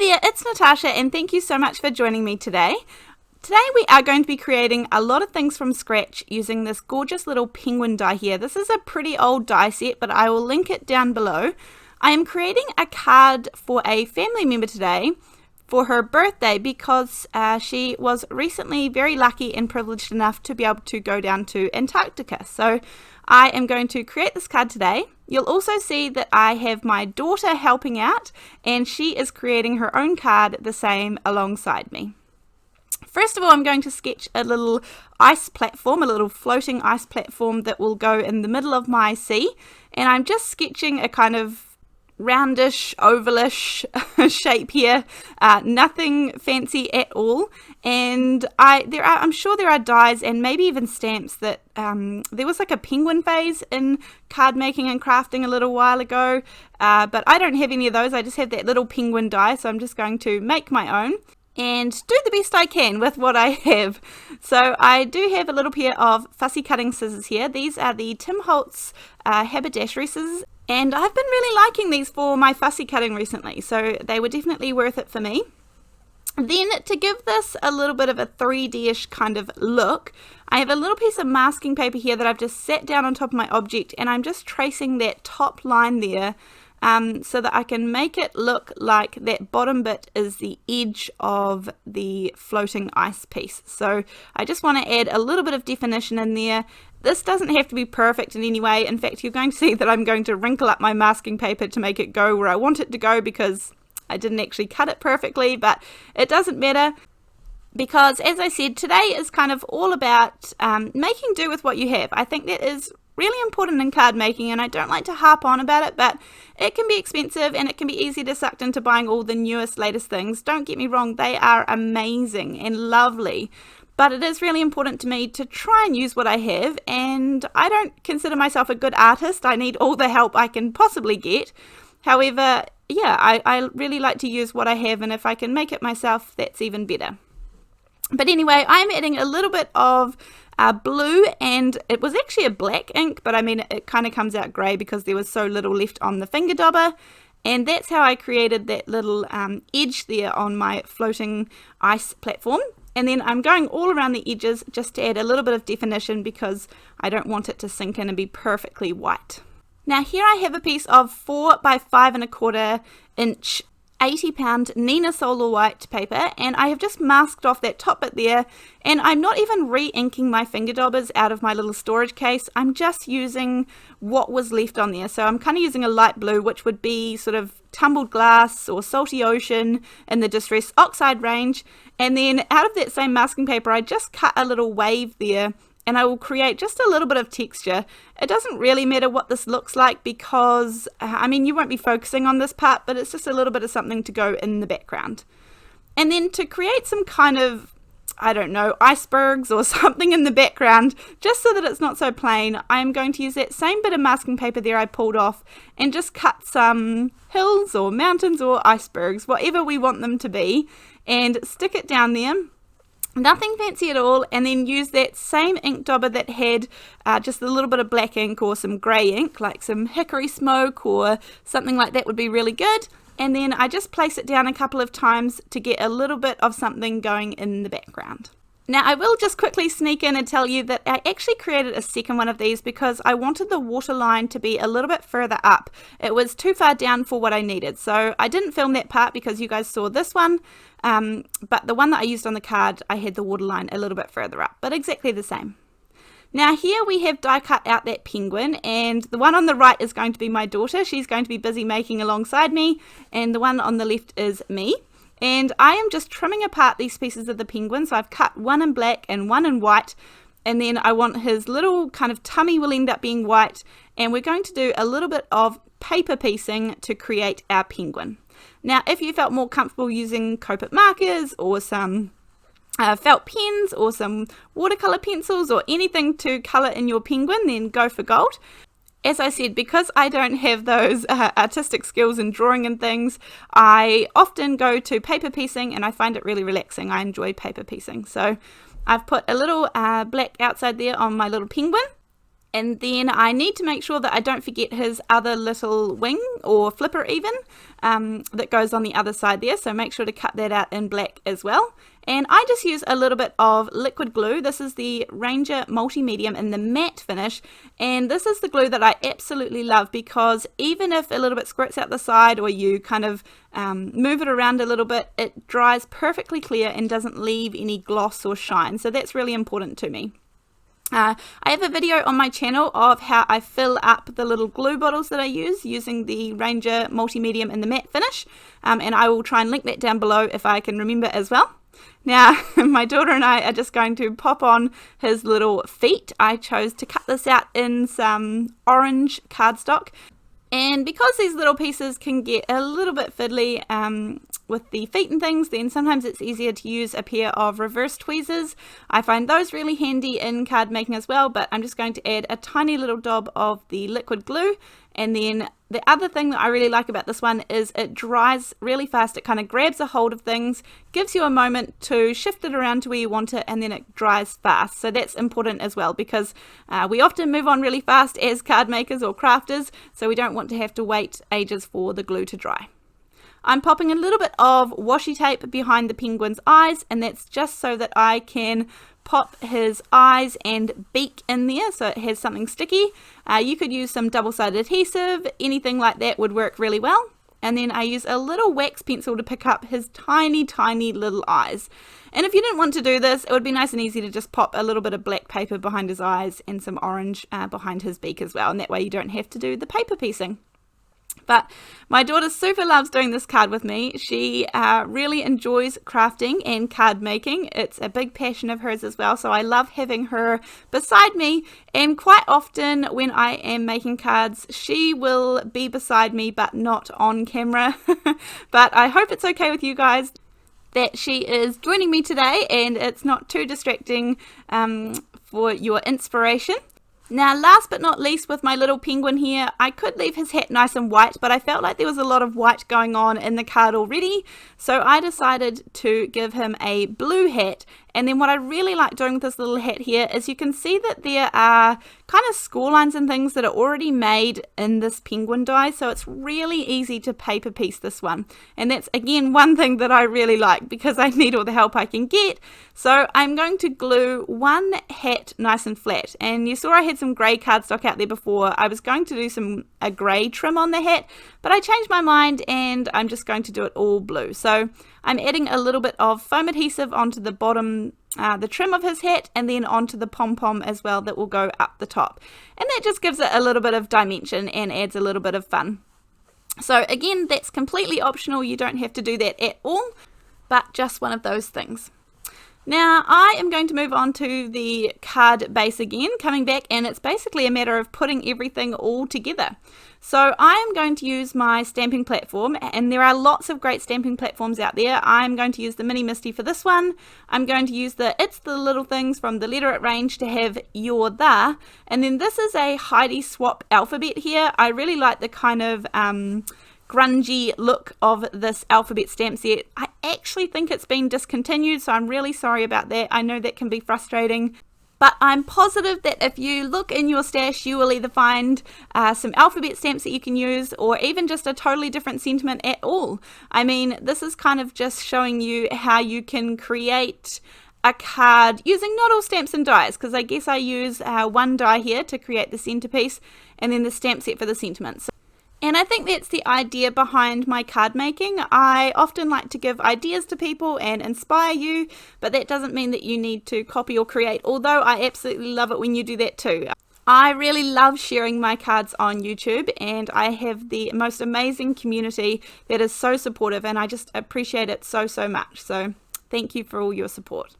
there, it's Natasha and thank you so much for joining me today. Today we are going to be creating a lot of things from scratch using this gorgeous little penguin die here. This is a pretty old die set, but I will link it down below. I am creating a card for a family member today for her birthday because she was recently very lucky and privileged enough to be able to go down to Antarctica. So I am going to create this card today. You'll also see that I have my daughter helping out and she is creating her own card the same alongside me. First of all, I'm going to sketch a little ice platform, a little floating ice platform that will go in the middle of my sea, and I'm just sketching a kind of roundish, ovalish shape here, nothing fancy at all. And I'm sure there are dies and maybe even stamps that there was like a penguin phase in card making and crafting a little while ago, but I don't have any of those. I just have that little penguin die, so I'm just going to make my own and do the best I can with what I have. So I do have a little pair of fussy cutting scissors here. These are the Holtz haberdashery scissors, and I've been really liking these for my fussy cutting recently, so they were definitely worth it for me. Then to give this a little bit of a 3D-ish kind of look, I have a little piece of masking paper here that I've just sat down on top of my object, and I'm just tracing that top line there so that I can make it look like that bottom bit is the edge of the floating ice piece. So I just want to add a little bit of definition in there. This doesn't have to be perfect in any way. In fact, you're going to see that I'm going to wrinkle up my masking paper to make it go where I want it to go because I didn't actually cut it perfectly, but it doesn't matter because, as I said, today is kind of all about making do with what you have. I think that is really important in card making, and I don't like to harp on about it, but it can be expensive and it can be easy to suck into buying all the newest, latest things. Don't get me wrong, they are amazing and lovely, but it is really important to me to try and use what I have, and I don't consider myself a good artist. I need all the help I can possibly get. However, yeah, I really like to use what I have, and if I can make it myself, that's even better. But anyway, I'm adding a little bit of blue, and it was actually a black ink, but I mean it kind of comes out grey because there was so little left on the finger dauber, and that's how I created that little edge there on my floating ice platform. And then I'm going all around the edges just to add a little bit of definition because I don't want it to sink in and be perfectly white. Now here I have a piece of 4 by 5¼ inch 80-pound Nina Solar white paper, and I have just masked off that top bit there, and I'm not even re-inking my finger daubers out of my little storage case. I'm just using what was left on there. So I'm kind of using a light blue, which would be sort of tumbled glass or salty ocean in the Distress Oxide range, and then out of that same masking paper I just cut a little wave there, and I will create just a little bit of texture. It doesn't really matter what this looks like because, I mean, you won't be focusing on this part, but it's just a little bit of something to go in the background. And then to create some kind of, I don't know, icebergs or something in the background, just so that it's not so plain, I'm going to use that same bit of masking paper there I pulled off and just cut some hills or mountains or icebergs, whatever we want them to be, and stick it down there. Nothing fancy at all, and then use that same ink dauber that had just a little bit of black ink or some grey ink, like some hickory smoke or something like that would be really good. And then I just place it down a couple of times to get a little bit of something going in the background. Now I will just quickly sneak in and tell you that I actually created a second one of these because I wanted the waterline to be a little bit further up. It was too far down for what I needed, so I didn't film that part because you guys saw this one, but the one that I used on the card, I had the waterline a little bit further up, but exactly the same. Now here we have die cut out that penguin, and the one on the right is going to be my daughter. She's going to be busy making alongside me, and the one on the left is me. And I am just trimming apart these pieces of the penguin. So I've cut one in black and one in white, and then I want his little kind of tummy will end up being white, and we're going to do a little bit of paper piecing to create our penguin. Now if you felt more comfortable using Copic markers or some felt pens or some watercolor pencils or anything to color in your penguin, then go for gold. As I said, because I don't have those artistic skills in drawing and things, I often go to paper piecing, and I find it really relaxing. I enjoy paper piecing. So I've put a little black outside there on my little penguin, And then I need to make sure that I don't forget his other little wing or flipper even that goes on the other side there. So make sure to cut that out in black as well. And I just use a little bit of liquid glue. This is the Ranger Multi-Medium in the matte finish. And this is the glue that I absolutely love because even if a little bit squirts out the side or you kind of move it around a little bit, it dries perfectly clear and doesn't leave any gloss or shine. So that's really important to me. I have a video on my channel of how I fill up the little glue bottles that I use using the Ranger Multi-Medium in the matte finish, and I will try and link that down below if I can remember as well. Now, my daughter and I are just going to pop on his little feet. I chose to cut this out in some orange cardstock. And because these little pieces can get a little bit fiddly with the feet and things, then sometimes it's easier to use a pair of reverse tweezers. I find those really handy in card making as well, but I'm just going to add a tiny little dab of the liquid glue. And then the other thing that I really like about this one is it dries really fast. It kind of grabs a hold of things, gives you a moment to shift it around to where you want it, and then it dries fast. So that's important as well because we often move on really fast as card makers or crafters, so we don't want to have to wait ages for the glue to dry. I'm popping a little bit of washi tape behind the penguin's eyes, and that's just so that I can pop his eyes and beak in there so it has something sticky. You could use some double-sided adhesive, anything like that would work really well. And then I use a little wax pencil to pick up his tiny, tiny little eyes. And if you didn't want to do this, it would be nice and easy to just pop a little bit of black paper behind his eyes and some orange behind his beak as well. And that way you don't have to do the paper piecing. But my daughter super loves doing this card with me. She really enjoys crafting and card making. It's a big passion of hers as well, so I love having her beside me. And quite often when I am making cards, she will be beside me but not on camera. But I hope it's okay with you guys that she is joining me today and it's not too distracting for your inspiration. Now, last but not least, with my little penguin here, I could leave his hat nice and white, but I felt like there was a lot of white going on in the card already, so I decided to give him a blue hat. And then what I really like doing with this little hat here is you can see that there are kind of score lines and things that are already made in this penguin die, so it's really easy to paper piece this one. And that's again one thing that I really like because I need all the help I can get. So I'm going to glue one hat nice and flat, and you saw I had some grey cardstock out there before. I was going to do a grey trim on the hat, but I changed my mind and I'm just going to do it all blue. So I'm adding a little bit of foam adhesive onto the bottom, the trim of his hat, and then onto the pom-pom as well that will go up the top. And that just gives it a little bit of dimension and adds a little bit of fun. So again, that's completely optional. You don't have to do that at all, but just one of those things. Now I am going to move on to the card base again, coming back, and it's basically a matter of putting everything all together. So I am going to use my stamping platform, and there are lots of great stamping platforms out there. I'm going to use the Mini MISTI for this one. I'm going to use the It's the Little Things from the Letter It range to have You're The. And then this is a Heidi Swap alphabet here. I really like the kind of grungy look of this alphabet stamp set. I actually think it's been discontinued, so I'm really sorry about that. I know that can be frustrating, but I'm positive that if you look in your stash, you will either find some alphabet stamps that you can use, or even just a totally different sentiment at all. I mean, this is kind of just showing you how you can create a card using not all stamps and dies, because I guess I use one die here to create the centerpiece and then the stamp set for the sentiments. And I think that's the idea behind my card making. I often like to give ideas to people and inspire you, but that doesn't mean that you need to copy or create, although I absolutely love it when you do that too. I really love sharing my cards on YouTube, and I have the most amazing community that is so supportive, and I just appreciate it so much. So thank you for all your support.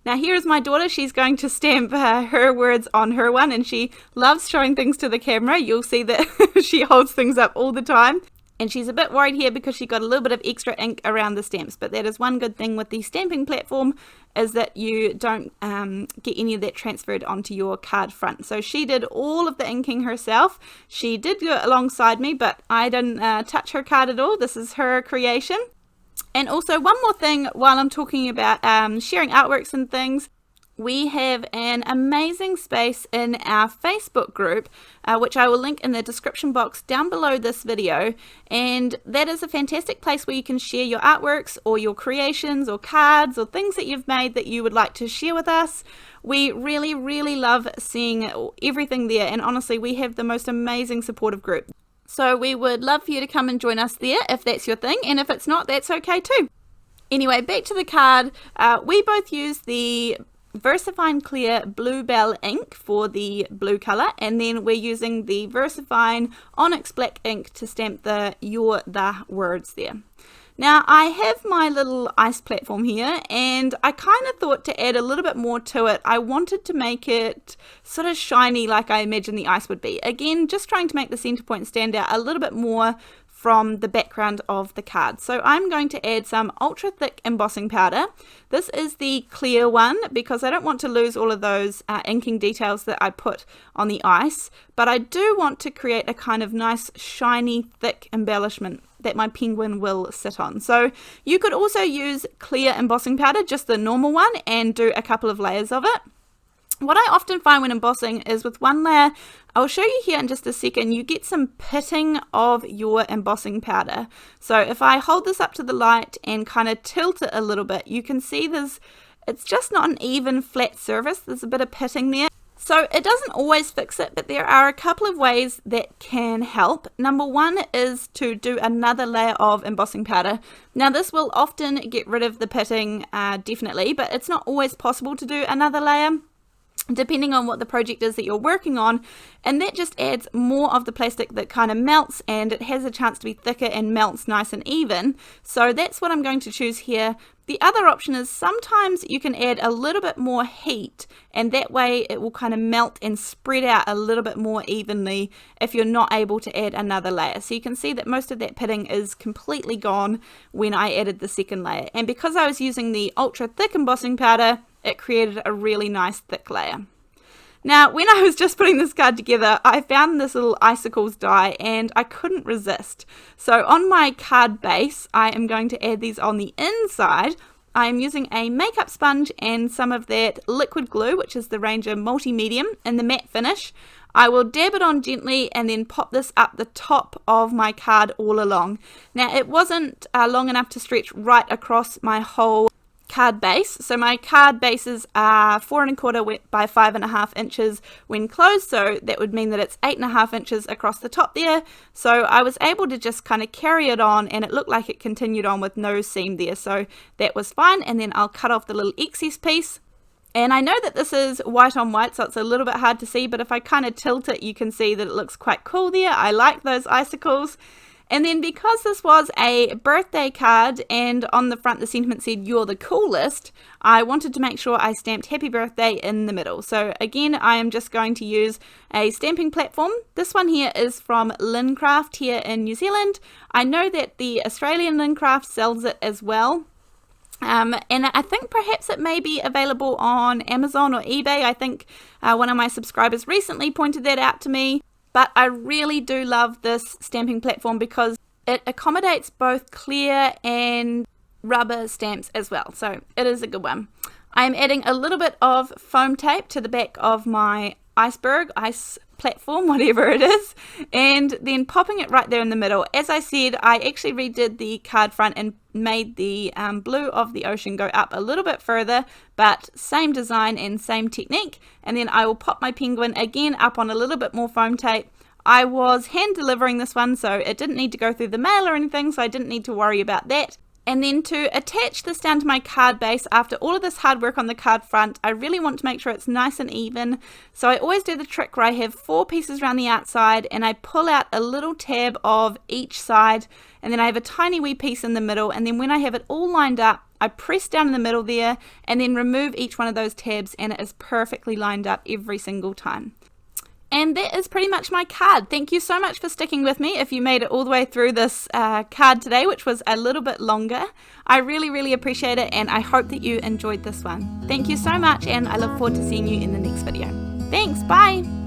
Now here is my daughter. She's going to stamp her words on her one, and she loves showing things to the camera. You'll see that she holds things up all the time. And she's a bit worried here because she got a little bit of extra ink around the stamps. But that is one good thing with the stamping platform, is that you don't get any of that transferred onto your card front. So she did all of the inking herself. She did do it alongside me, but I didn't touch her card at all. This is her creation. And also one more thing while I'm talking about sharing artworks and things. we have an amazing space in our Facebook group, which I will link in the description box down below this video, and that is a fantastic place where you can share your artworks or your creations or cards or things that you've made that you would like to share with us. We really love seeing everything there, and honestly we have the most amazing supportive group. So we would love for you to come and join us there if that's your thing, and if it's not, that's okay too. Anyway, back to the card. We both use the VersaFine Clear Blue Belle ink for the blue color, and then we're using the VersaFine Onyx black ink to stamp the words there. Now I have my little ice platform here, and I kind of thought to add a little bit more to it. I wanted to make it sort of shiny like I imagine the ice would be. Again, just trying to make the center point stand out a little bit more from the background of the card. So I'm going to add some ultra thick embossing powder. This is the clear one because I don't want to lose all of those inking details that I put on the ice, but I do want to create a kind of nice shiny thick embellishment that my penguin will sit on. So you could also use clear embossing powder, just the normal one, and do a couple of layers of it. What I often find when embossing is with one layer, I'll show you here in just a second, you get some pitting of your embossing powder. So if I hold this up to the light and kind of tilt it a little bit, you can see it's just not an even flat surface. There's a bit of pitting there. So it doesn't always fix it, but there are a couple of ways that can help. Number one is to do another layer of embossing powder. Now this will often get rid of the pitting, definitely, but it's not always possible to do another layer, depending on what the project is that you're working on, and that just adds more of the plastic that kind of melts, and it has a chance to be thicker and melts nice and even. So that's what I'm going to choose here. The other option is sometimes you can add a little bit more heat, and that way it will kind of melt and spread out a little bit more evenly if you're not able to add another layer. So you can see that most of that pitting is completely gone when I added the second layer, and because I was using the ultra thick embossing powder, it created a really nice thick layer. Now when I was just putting this card together, I found this little Icicles Die and I couldn't resist. So on my card base, I am going to add these on the inside. I am using a makeup sponge and some of that liquid glue, which is the Ranger Multi-Medium in the matte finish. I will dab it on gently and then pop this up the top of my card all along. Now it wasn't long enough to stretch right across my whole card base. So my card bases are 4 1/4 by 5.5 inches when closed, so that would mean that it's 8.5 inches across the top there. So I was able to just kind of carry it on, and it looked like it continued on with no seam there, so that was fine. And then I'll cut off the little excess piece. And I know that this is white on white, so it's a little bit hard to see, but if I kind of tilt it, you can see that it looks quite cool there. I like those icicles. And then because this was a birthday card and on the front the sentiment said "You're the coolest," I wanted to make sure I stamped happy birthday in the middle. So again, I am just going to use a stamping platform. This one here is from Lincraft here in New Zealand. I know that the Australian Lincraft sells it as well. And I think perhaps it may be available on Amazon or eBay. I think one of my subscribers recently pointed that out to me. But I really do love this stamping platform because it accommodates both clear and rubber stamps as well. So it is a good one. I'm adding a little bit of foam tape to the back of my ice platform, whatever it is, and then popping it right there in the middle. As I said, I actually redid the card front and made the blue of the ocean go up a little bit further, but same design and same technique. And then I will pop my penguin again up on a little bit more foam tape. I was hand delivering this one, so it didn't need to go through the mail or anything, so I didn't need to worry about that. And then to attach this down to my card base, after all of this hard work on the card front, I really want to make sure it's nice and even. So I always do the trick where I have 4 pieces around the outside and I pull out a little tab of each side, and then I have a tiny wee piece in the middle, and then when I have it all lined up, I press down in the middle there and then remove each one of those tabs, and it is perfectly lined up every single time. And that is pretty much my card. Thank you so much for sticking with me if you made it all the way through this card today, which was a little bit longer. I really appreciate it, and I hope that you enjoyed this one. Thank you so much, and I look forward to seeing you in the next video. Thanks, bye!